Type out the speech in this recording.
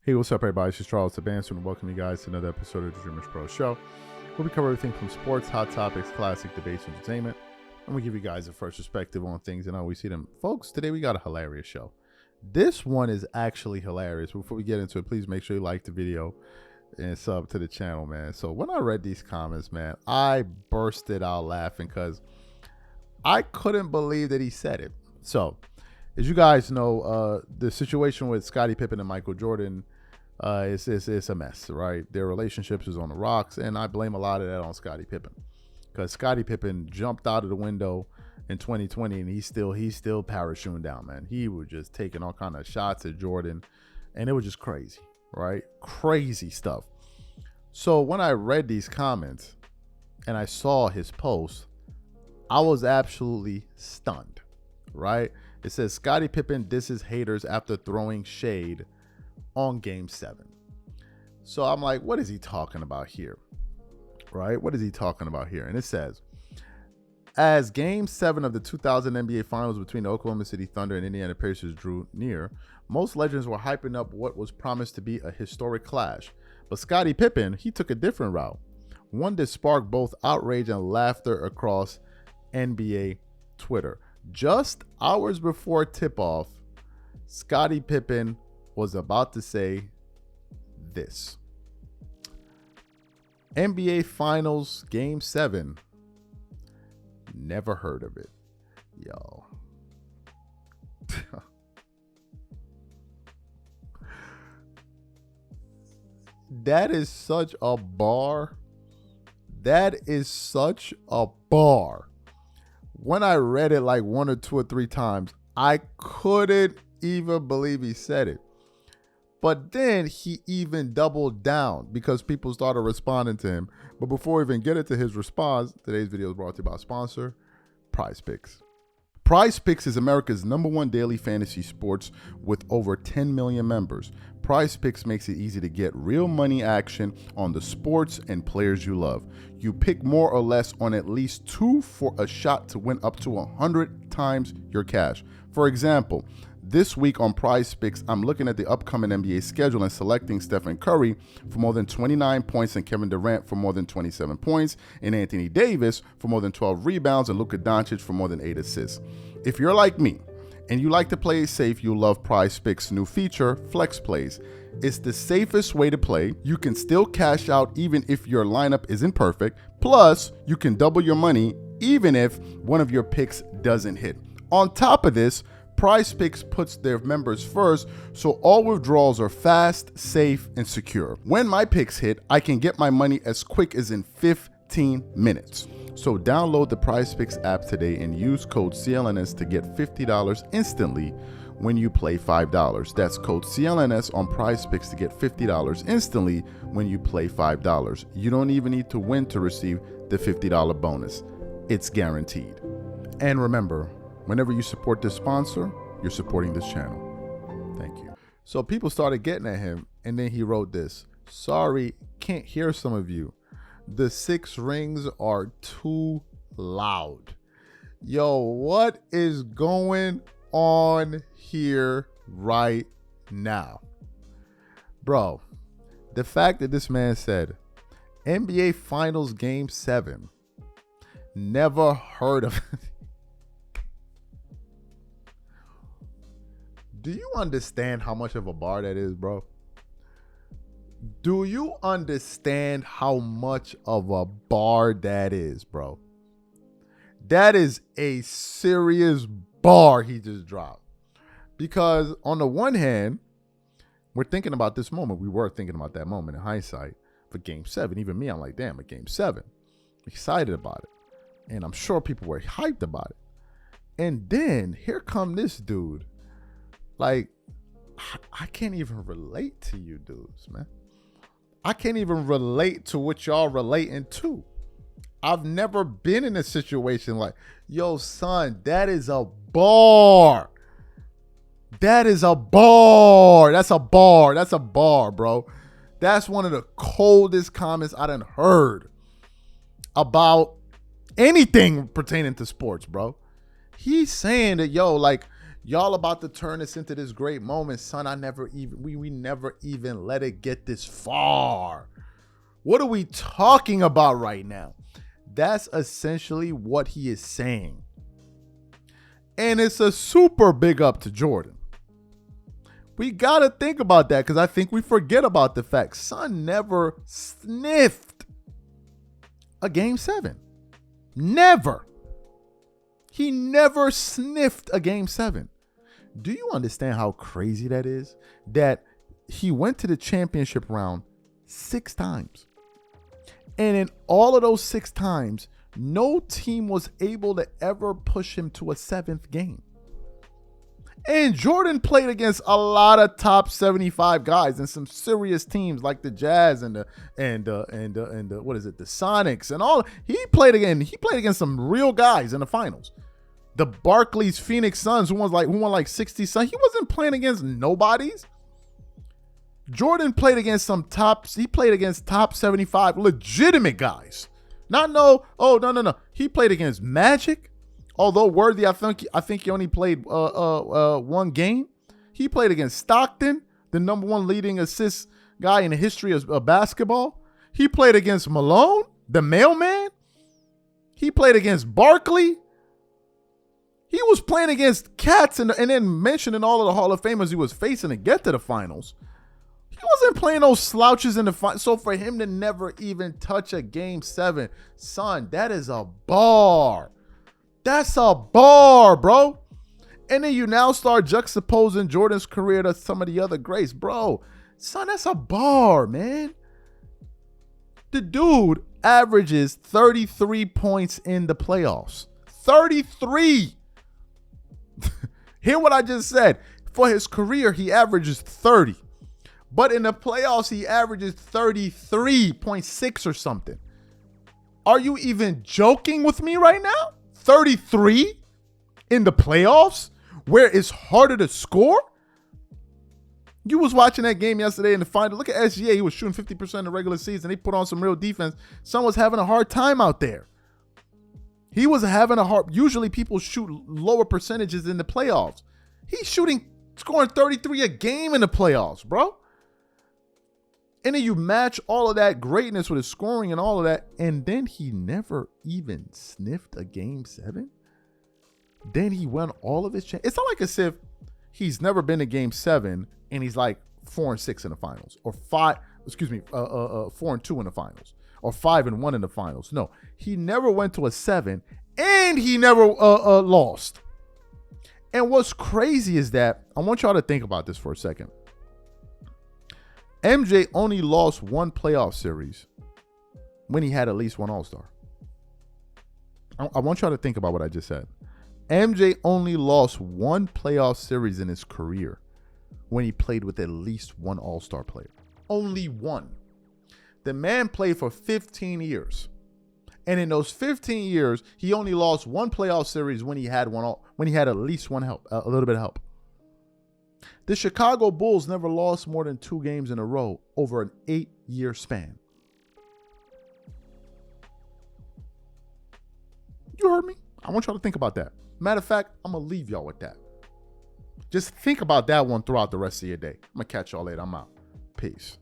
Hey, what's up, everybody? It's just Charles the Banster, and welcome you guys to another episode of the Dreamers Pro Show, where we cover everything from sports, hot topics, classic debates, entertainment, and we give you guys a first perspective on things and how we see them. Folks, today we got a hilarious show. This one is actually hilarious. Before we get into it, please make sure you like the video and sub to the channel, man. So when I read these comments, man, I bursted out laughing because I couldn't believe that he said it. So, as you guys know, the situation with Scottie Pippen and Michael Jordan is a mess, right? Their relationships is on the rocks, and I blame a lot of that on Scottie Pippen, because Scottie Pippen jumped out of the window in 2020, and he's still parachuting down, man. He was just taking all kind of shots at Jordan, and it was just crazy, right? Crazy stuff. So when I read these comments and I saw his post, I was absolutely stunned, right? It says Scottie Pippen disses haters after throwing shade on Game 7. So I'm like, what is he talking about here? Right? What is he talking about here? And it says, as Game 7 of the 2000 NBA Finals between the Oklahoma City Thunder and Indiana Pacers drew near, most legends were hyping up what was promised to be a historic clash. But Scottie Pippen, he took a different route, one that sparked both outrage and laughter across NBA Twitter. Just hours before tip-off, Scottie Pippen was about to say this. NBA Finals Game 7. Never heard of it. Yo. That is such a bar. That is such a bar. When I read it like 1 or 2 or 3 times, I couldn't even believe he said it. But then he even doubled down because people started responding to him. But before we even get into his response, today's video is brought to you by sponsor, Prize Picks. Prize Picks is America's #1 daily fantasy sports with over 10 million members. Prize Picks makes it easy to get real money action on the sports and players you love. You pick more or less on at least 2 for a shot to win up to 100 times your cash. For example, this week on Prize Picks, I'm looking at the upcoming NBA schedule and selecting Stephen Curry for more than 29 points and Kevin Durant for more than 27 points and Anthony Davis for more than 12 rebounds and Luka Doncic for more than 8 assists. If you're like me and you like to play it safe, you'll love Prize Picks' new feature, Flex Plays. It's the safest way to play. You can still cash out even if your lineup isn't perfect. Plus, you can double your money even if one of your picks doesn't hit. On top of this, Prize Picks puts their members first, so all withdrawals are fast, safe, and secure. When my picks hit, I can get my money as quick as in 15 minutes. So download the Prize Picks app today and use code CLNS to get $50 instantly when you play $5. That's code CLNS on Prize Picks to get $50 instantly when you play $5. You don't even need to win to receive the $50 bonus. It's guaranteed. And remember, whenever you support this sponsor, you're supporting this channel. Thank you. So people started getting at him, and then he wrote this. Sorry, can't hear some of you. The 6 rings are too loud. Yo, what is going on here right now? Bro, the fact that this man said, NBA Finals Game 7, never heard of it. Do you understand how much of a bar that is, bro? Do you understand how much of a bar that is, bro? That is a serious bar he just dropped. Because on the one hand, we're thinking about this moment. We were thinking about that moment in hindsight for Game 7. Even me, I'm like, damn, a Game 7. Excited about it. And I'm sure people were hyped about it. And then here come this dude. Like, I can't even relate to you dudes, man. I can't even relate to what y'all relating to. I've never been in a situation like, yo, son, that is a bar. That is a bar. That's a bar. That's a bar, bro. That's one of the coldest comments I done heard about anything pertaining to sports, bro. He's saying that, yo, like, Y'all about to turn this into this great moment, son. We never even let it get this far. What are we talking about right now? That's essentially what he is saying. And it's a super big up to Jordan. We got to think about that because I think we forget about the fact son never sniffed a game 7. Never. He never sniffed a game 7. Do you understand how crazy that is? That he went to the championship round 6 times. And in all of those 6 times, no team was able to ever push him to a 7th game. And Jordan played against a lot of top 75 guys and some serious teams like the Jazz and the what is it, the Sonics and all. He played against some real guys in the finals. The Barclays Phoenix Suns, who won like 60 Suns. He wasn't playing against nobodies. Jordan played against he played against top 75 legitimate guys. No. He played against Magic. Although worthy, I think he only played 1 game. He played against Stockton, the number 1 leading assist guy in the history of basketball. He played against Malone, the mailman. He played against Barkley. He was playing against cats and then mentioning all of the Hall of Famers he was facing to get to the finals. He wasn't playing those slouches in the final. So for him to never even touch a game 7, son, that is a bar. That's a bar, bro. And then you now start juxtaposing Jordan's career to some of the other greats. Bro, son, that's a bar, man. The dude averages 33 points in the playoffs. 33. Hear what I just said. For his career, he averages 30. But in the playoffs, he averages 33.6 or something. Are you even joking with me right now? 33 in the playoffs where it's harder to score? You was watching that game yesterday in the final. Look at SGA. He was shooting 50% in the regular season. They put on some real defense. Son was having a hard time out there. He was having a hard. Usually people shoot lower percentages in the playoffs. He's scoring 33 a game in the playoffs, bro. And then you match all of that greatness with his scoring and all of that, and then he never even sniffed a game 7. Then he won all of his It's not like as if he's never been to game 7 and he's like 4-6 in the finals, or 4-2 in the finals, or 5-1 in the finals. No, he never went to a 7, and he never lost. And what's crazy is that I want y'all to think about this for a second. MJ only lost 1 playoff series when he had at least 1 All-Star. I want y'all to think about what I just said. MJ only lost 1 playoff series in his career when he played with at least 1 All-Star player. Only 1. The man played for 15 years. And in those 15 years, he only lost 1 playoff series when he had at least 1 help, a little bit of help. The Chicago Bulls never lost more than 2 games in a row over an 8-year span. You heard me? I want y'all to think about that. Matter of fact, I'm going to leave y'all with that. Just think about that one throughout the rest of your day. I'm going to catch y'all later. I'm out. Peace.